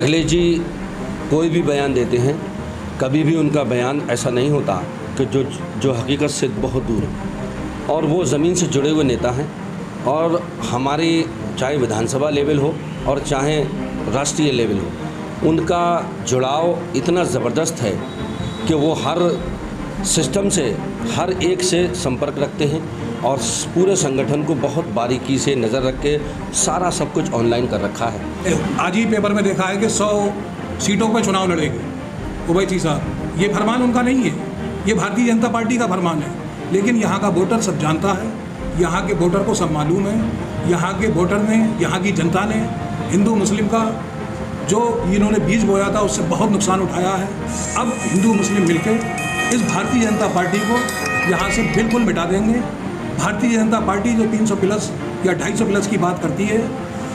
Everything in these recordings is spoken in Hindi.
अखिलेश जी कोई भी बयान देते हैं, कभी भी उनका बयान ऐसा नहीं होता कि जो हकीकत से बहुत दूर हो, और वो ज़मीन से जुड़े हुए नेता हैं। और हमारी चाहे विधानसभा लेवल हो और चाहे राष्ट्रीय लेवल हो, उनका जुड़ाव इतना ज़बरदस्त है कि वो हर सिस्टम से, हर एक से संपर्क रखते हैं और पूरे संगठन को बहुत बारीकी से नज़र रख के सारा सब कुछ ऑनलाइन कर रखा है। आज ही पेपर में देखा है कि 100 सीटों पर चुनाव लड़ेंगे ओवैसी साहब। ये फरमान उनका नहीं है, ये भारतीय जनता पार्टी का फरमान है। लेकिन यहाँ का वोटर सब जानता है, यहाँ के वोटर को सब मालूम है। यहाँ के वोटर ने, यहाँ की जनता ने हिंदू मुस्लिम का जो इन्होंने बीज बोया था उससे बहुत नुकसान उठाया है। अब हिंदू मुस्लिम मिलकर इस भारतीय जनता पार्टी को यहाँ से बिल्कुल मिटा देंगे। भारतीय जनता पार्टी जो 300 प्लस या 250 प्लस की बात करती है,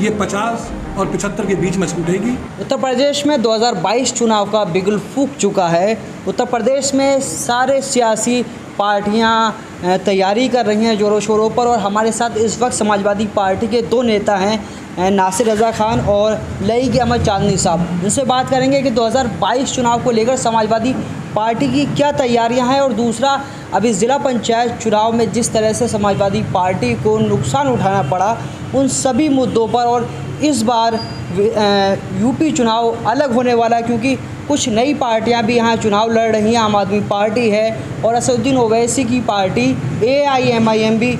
ये 50 और 75 के बीच में छूटेगी। उत्तर प्रदेश में 2022 चुनाव का बिगुल फूंक चुका है। उत्तर प्रदेश में सारे सियासी पार्टियां तैयारी कर रही हैं जोरों शोरों पर, और हमारे साथ इस वक्त समाजवादी पार्टी के 2 नेता हैं, नासिर रज़ा खान और लईक अहमद चांदनी साहब। इनसे बात करेंगे कि 2022 चुनाव को लेकर समाजवादी पार्टी की क्या तैयारियां हैं, और दूसरा अभी ज़िला पंचायत चुनाव में जिस तरह से समाजवादी पार्टी को नुकसान उठाना पड़ा, उन सभी मुद्दों पर। और इस बार यूपी चुनाव अलग होने वाला है, क्योंकि कुछ नई पार्टियां भी यहाँ चुनाव लड़ रही हैं। आम आदमी पार्टी है और असदुद्दीन ओवैसी की पार्टी AIMIM भी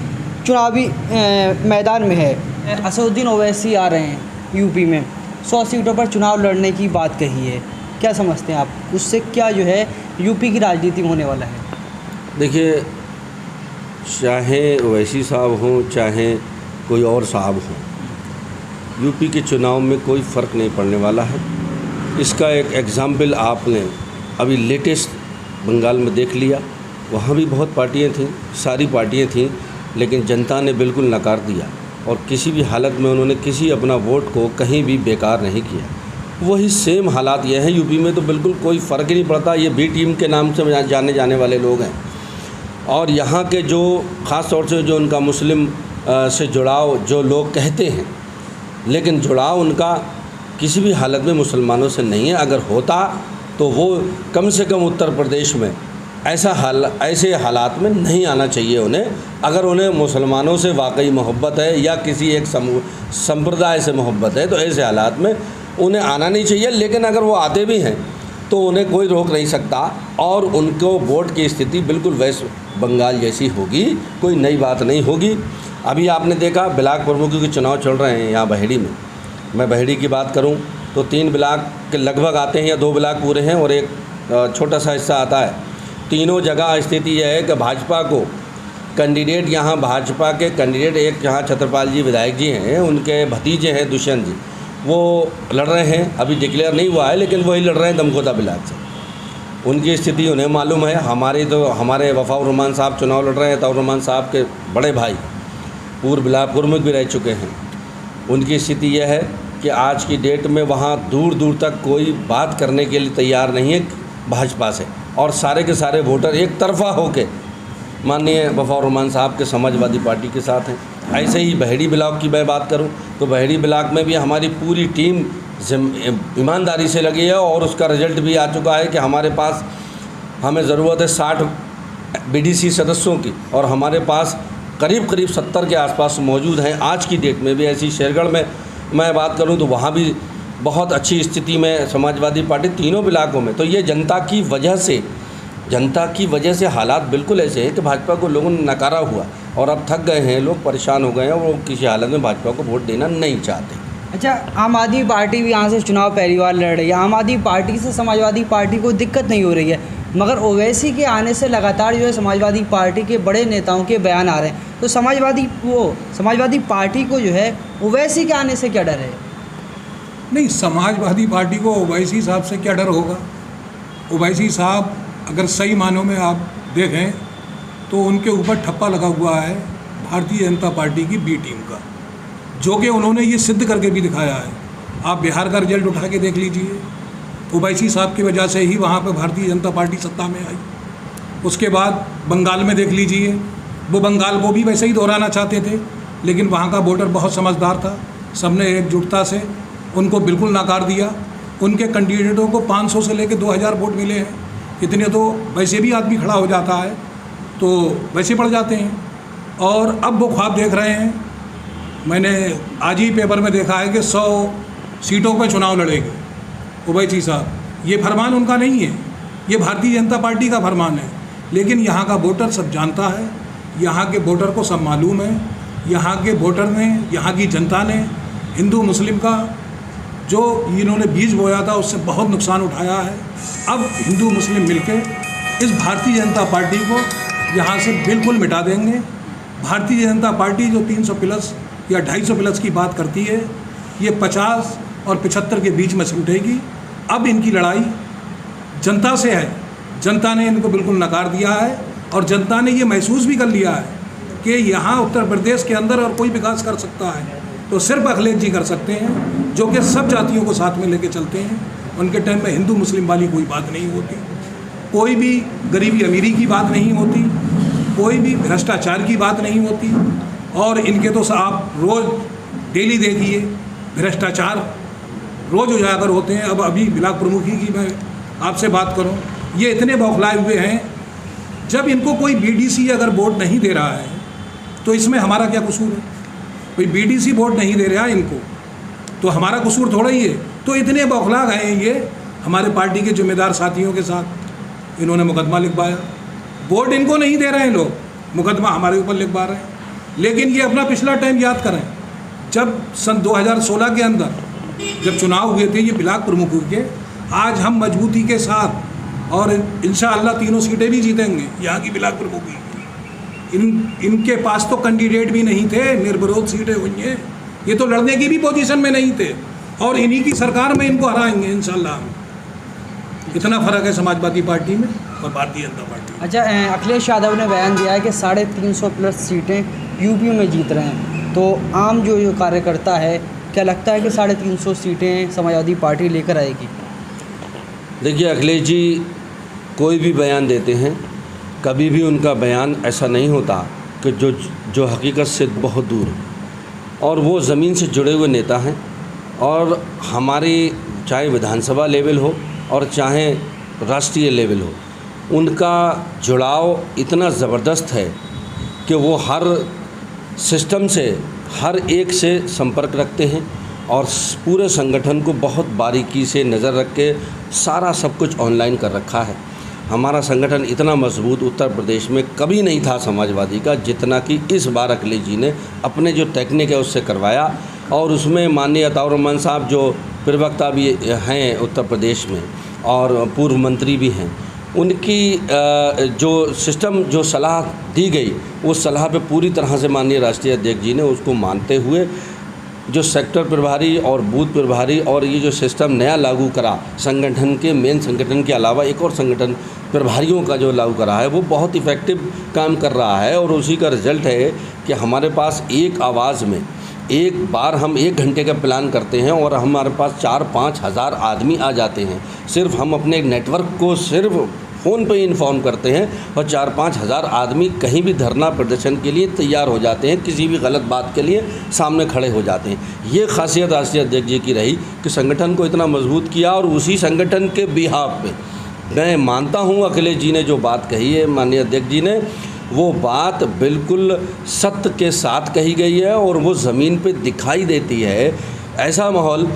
चुनावी मैदान में है। असदुद्दीन ओवैसी आ रहे हैं यूपी में, 100 सीटों पर चुनाव लड़ने की बात कही है। क्या समझते हैं आप, उससे क्या जो है यूपी की राजनीति में होने वाला है? देखिए, चाहे ओवैसी साहब हों चाहे कोई और साहब हों, यूपी के चुनाव में कोई फ़र्क नहीं पड़ने वाला है। इसका एक एग्ज़ाम्पल आपने अभी लेटेस्ट बंगाल में देख लिया। वहाँ भी बहुत पार्टियाँ थीं, सारी पार्टियाँ थीं, लेकिन जनता ने बिल्कुल नकार दिया और किसी भी हालत में उन्होंने किसी अपना वोट को कहीं भी बेकार नहीं किया। वही सेम हालात ये हैं यूपी में, तो बिल्कुल कोई फ़र्क ही नहीं पड़ता। ये बी टीम के नाम से जाने जाने वाले लोग हैं, और यहाँ के जो ख़ास तौर से जो उनका मुस्लिम से जुड़ाव जो लोग कहते हैं, लेकिन जुड़ाव उनका किसी भी हालत में मुसलमानों से नहीं है। अगर होता तो वो कम से कम उत्तर प्रदेश में ऐसे हालात में नहीं आना चाहिए उन्हें। अगर उन्हें मुसलमानों से वाकई मोहब्बत है या किसी एक संप्रदाय से मोहब्बत है, तो ऐसे हालात में उन्हें आना नहीं चाहिए। लेकिन अगर वो आते भी हैं तो उन्हें कोई रोक नहीं सकता, और उनको वोट की स्थिति बिल्कुल वेस्ट बंगाल जैसी होगी, कोई नई बात नहीं होगी। अभी आपने देखा ब्लॉक प्रमुखों के चुनाव चल रहे हैं यहाँ बहेड़ी में। मैं बहेड़ी की बात करूँ तो 3 ब्लॉक के लगभग आते हैं, या 2 ब्लॉक पूरे हैं और एक छोटा सा हिस्सा आता है। तीनों जगह स्थिति यह है कि भाजपा को कैंडिडेट, यहाँ भाजपा के कैंडिडेट एक यहाँ छत्रपाल जी विधायक जी हैं, उनके भतीजे हैं दुष्यंत जी, वो लड़ रहे हैं। अभी डिक्लेयर नहीं हुआ है, लेकिन वही लड़ रहे हैं दमकोदा ब्लॉक से। उनकी स्थिति उन्हें मालूम है। हमारे वफाउर रहमान साहब चुनाव लड़ रहे हैं, ताउर रहमान साहब के बड़े भाई पूर्व ब्लॉक प्रमुख भी रह चुके हैं। उनकी स्थिति यह है कि आज की डेट में वहाँ दूर दूर तक कोई बात करने के लिए तैयार नहीं है भाजपा से, और सारे के सारे वोटर एक तरफा होके माननीय वफाउर रहमान साहब के समाजवादी पार्टी के साथ हैं। ऐसे ही बहेड़ी ब्लॉक की मैं बात करूं तो बहेड़ी ब्लॉक में भी हमारी पूरी टीम ईमानदारी से लगी है, और उसका रिजल्ट भी आ चुका है कि हमें ज़रूरत है 60 BDC सदस्यों की, और हमारे पास करीब 70 के आसपास मौजूद हैं आज की डेट में भी। ऐसी शेरगढ़ में मैं बात करूं तो वहाँ भी बहुत अच्छी स्थिति में समाजवादी पार्टी तीनों ब्लॉकों में। तो ये जनता की वजह से हालात बिल्कुल ऐसे हैं कि भाजपा को लोगों ने नकारा हुआ, और अब थक गए हैं लोग, परेशान हो गए हैं, और वो किसी हालत में भाजपा को वोट देना नहीं चाहते। अच्छा, आम आदमी पार्टी भी यहाँ से चुनाव पहली बार लड़ रही है। आम आदमी पार्टी से समाजवादी पार्टी को दिक्कत नहीं हो रही है, मगर ओवैसी के आने से लगातार जो है समाजवादी पार्टी के बड़े नेताओं के बयान आ रहे हैं। तो समाजवादी पार्टी को जो है ओवैसी के आने से क्या डर है? नहीं, समाजवादी पार्टी को ओवैसी साहब से क्या डर होगा। ओवैसी साहब अगर सही मानों में आप देखें तो उनके ऊपर ठप्पा लगा हुआ है भारतीय जनता पार्टी की बी टीम का, जो कि उन्होंने ये सिद्ध करके भी दिखाया है। आप बिहार का रिजल्ट उठा के देख लीजिए, ओवैसी साहब की वजह से ही वहाँ पे भारतीय जनता पार्टी सत्ता में आई। उसके बाद बंगाल में देख लीजिए, वो बंगाल को भी वैसे ही दोहराना चाहते थे, लेकिन वहाँ का वोटर बहुत समझदार था, सबने एकजुटता से उनको बिल्कुल नकार दिया। उनके कैंडिडेटों को 500 से लेकर 2000 वोट मिले हैं। इतने तो वैसे भी आदमी खड़ा हो जाता है तो वैसे पड़ जाते हैं। और अब वो ख्वाब देख रहे हैं, मैंने आज ही पेपर में देखा है कि 100 सीटों पर चुनाव लड़ेंगे ओवैसी साहब। ये फरमान उनका नहीं है, ये भारतीय जनता पार्टी का फरमान है। लेकिन यहाँ का वोटर सब जानता है, यहाँ के वोटर को सब मालूम है। यहाँ के वोटर ने, यहाँ की जनता ने हिंदू मुस्लिम का जो इन्होंने बीज बोया था उससे बहुत नुकसान उठाया है। अब हिंदू मुस्लिम मिलकर इस भारतीय जनता पार्टी को यहाँ से बिल्कुल मिटा देंगे। भारतीय जनता पार्टी जो 300 प्लस या 250 प्लस की बात करती है, ये 50 और 75 के बीच में सिमटेगी। अब इनकी लड़ाई जनता से है। जनता ने इनको बिल्कुल नकार दिया है और जनता ने ये महसूस भी कर लिया है कि यहाँ उत्तर प्रदेश के अंदर और कोई विकास कर सकता है तो सिर्फ अखिलेश जी कर सकते हैं, जो कि सब जातियों को साथ में लेके चलते हैं। उनके टाइम में हिंदू मुस्लिम वाली कोई बात नहीं होती, कोई भी गरीबी अमीरी की बात नहीं होती, कोई भी भ्रष्टाचार की बात नहीं होती। और इनके तो आप रोज़ डेली देखिए भ्रष्टाचार रोज़ उजागर होते हैं। अब अभी ब्लॉक प्रमुखी की मैं आपसे बात करूं, ये इतने बौखलाए हुए हैं। जब इनको कोई बीडीसी अगर वोट नहीं दे रहा है तो इसमें हमारा क्या कसूर है? कोई बीडीसी वोट नहीं दे रहा है इनको तो हमारा कसूर थोड़ा ही है। तो इतने बौखला गए हैं ये। हमारे पार्टी के जिम्मेदार साथियों के साथ इन्होंने मुकदमा लिखवाया। वोट इनको नहीं दे रहे हैं लोग, मुकदमा हमारे ऊपर लिखवा रहे हैं। लेकिन ये अपना पिछला टाइम याद करें, जब सन 2016 के अंदर जब चुनाव हुए थे ये ब्लॉक प्रमुख के, आज हम मजबूती के साथ और इंशाअल्लाह 3 सीटें भी जीतेंगे यहाँ की ब्लॉक प्रमुख। इनके पास तो कैंडिडेट भी नहीं थे, निर्विरोध सीटें हुई हैं। ये तो लड़ने की भी पोजीशन में नहीं थे और इन्हीं की सरकार में इनको हराएंगे इंशाअल्लाह। इतना फ़र्क है समाजवादी पार्टी में और भारतीय जनता पार्टी में। अच्छा, अखिलेश यादव ने बयान दिया है कि 350 प्लस सीटें यूपी में जीत रहे हैं, तो आम जो कार्यकर्ता है क्या लगता है कि 350 सीटें समाजवादी पार्टी लेकर आएगी? देखिए, अखिलेश जी कोई भी बयान देते हैं, कभी भी उनका बयान ऐसा नहीं होता कि जो हकीकत से बहुत दूर है। और वो ज़मीन से जुड़े हुए नेता हैं और हमारी चाहे विधानसभा लेवल हो और चाहे राष्ट्रीय लेवल हो, उनका जुड़ाव इतना ज़बरदस्त है कि वो हर सिस्टम से, हर एक से संपर्क रखते हैं और पूरे संगठन को बहुत बारीकी से नज़र रख के सारा सब कुछ ऑनलाइन कर रखा है। हमारा संगठन इतना मजबूत उत्तर प्रदेश में कभी नहीं था समाजवादी का, जितना कि इस बार अखिलेश जी ने अपने जो टेक्निक है उससे करवाया। और उसमें माननीय अताउर रहमान साहब जो प्रवक्ता भी हैं उत्तर प्रदेश में और पूर्व मंत्री भी हैं, उनकी जो सिस्टम जो सलाह दी गई, उस सलाह पे पूरी तरह से माननीय राष्ट्रीय अध्यक्ष जी ने उसको मानते हुए जो सेक्टर प्रभारी और बूथ प्रभारी और ये जो सिस्टम नया लागू करा संगठन के, मेन संगठन के अलावा एक और संगठन प्रभारियों का जो लागू करा है, वो बहुत इफ़ेक्टिव काम कर रहा है। और उसी का रिज़ल्ट है कि हमारे पास एक आवाज़ में एक बार हम 1 घंटे का प्लान करते हैं और हमारे पास 4-5 हज़ार आदमी आ जाते हैं। सिर्फ हम अपने नेटवर्क को सिर्फ फ़ोन पे इन्फॉर्म करते हैं और 4-5 हज़ार आदमी कहीं भी धरना प्रदर्शन के लिए तैयार हो जाते हैं, किसी भी गलत बात के लिए सामने खड़े हो जाते हैं। ये खासियत राष्ट्रीय अध्यक्ष जी की रही कि संगठन को इतना मजबूत किया। और उसी संगठन के बिहाफ पे मैं मानता हूँ अखिलेश जी ने जो बात कही है, माननीय अध्यक्ष जी ने, वो बात बिल्कुल सत्य के साथ कही गई है और वो ज़मीन पे दिखाई देती है। ऐसा माहौल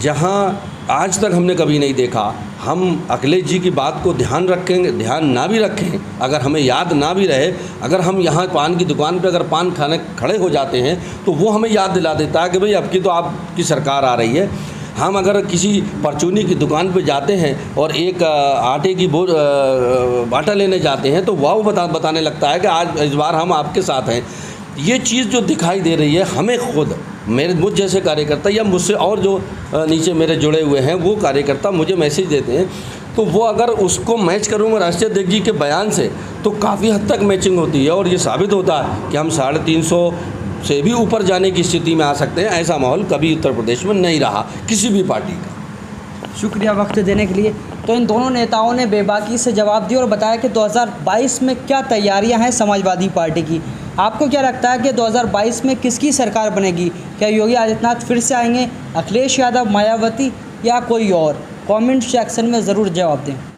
जहाँ आज तक हमने कभी नहीं देखा। हम अखिलेश जी की बात को ध्यान रखेंगे, ध्यान ना भी रखें, अगर हमें याद ना भी रहे, अगर हम यहाँ पान की दुकान पे अगर पान खाने खड़े हो जाते हैं तो वो हमें याद दिला देता है कि भाई अब की तो आपकी सरकार आ रही है। हम अगर किसी परचूनी की दुकान पे जाते हैं और एक आटे की आटा लेने जाते हैं तो वो बताने लगता है कि आज इस बार हम आपके साथ हैं। ये चीज़ जो दिखाई दे रही है हमें खुद, मुझ जैसे कार्यकर्ता या मुझसे और जो नीचे मेरे जुड़े हुए हैं वो कार्यकर्ता मुझे मैसेज देते हैं, तो वो अगर उसको मैच करूँगा राष्ट्रीय अध्यक्ष जी के बयान से तो काफ़ी हद तक मैचिंग होती है और ये साबित होता है कि हम 350 से भी ऊपर जाने की स्थिति में आ सकते हैं। ऐसा माहौल कभी उत्तर प्रदेश में नहीं रहा किसी भी पार्टी का। शुक्रिया वक्त देने के लिए। तो इन दोनों नेताओं ने बेबाकी से जवाब दिया और बताया कि 2022 में क्या तैयारियां हैं समाजवादी पार्टी की। आपको क्या लगता है कि 2022 में किसकी सरकार बनेगी? क्या योगी आदित्यनाथ फिर से आएंगे, अखिलेश यादव, मायावती या कोई और? कमेंट सेक्शन में ज़रूर जवाब दें।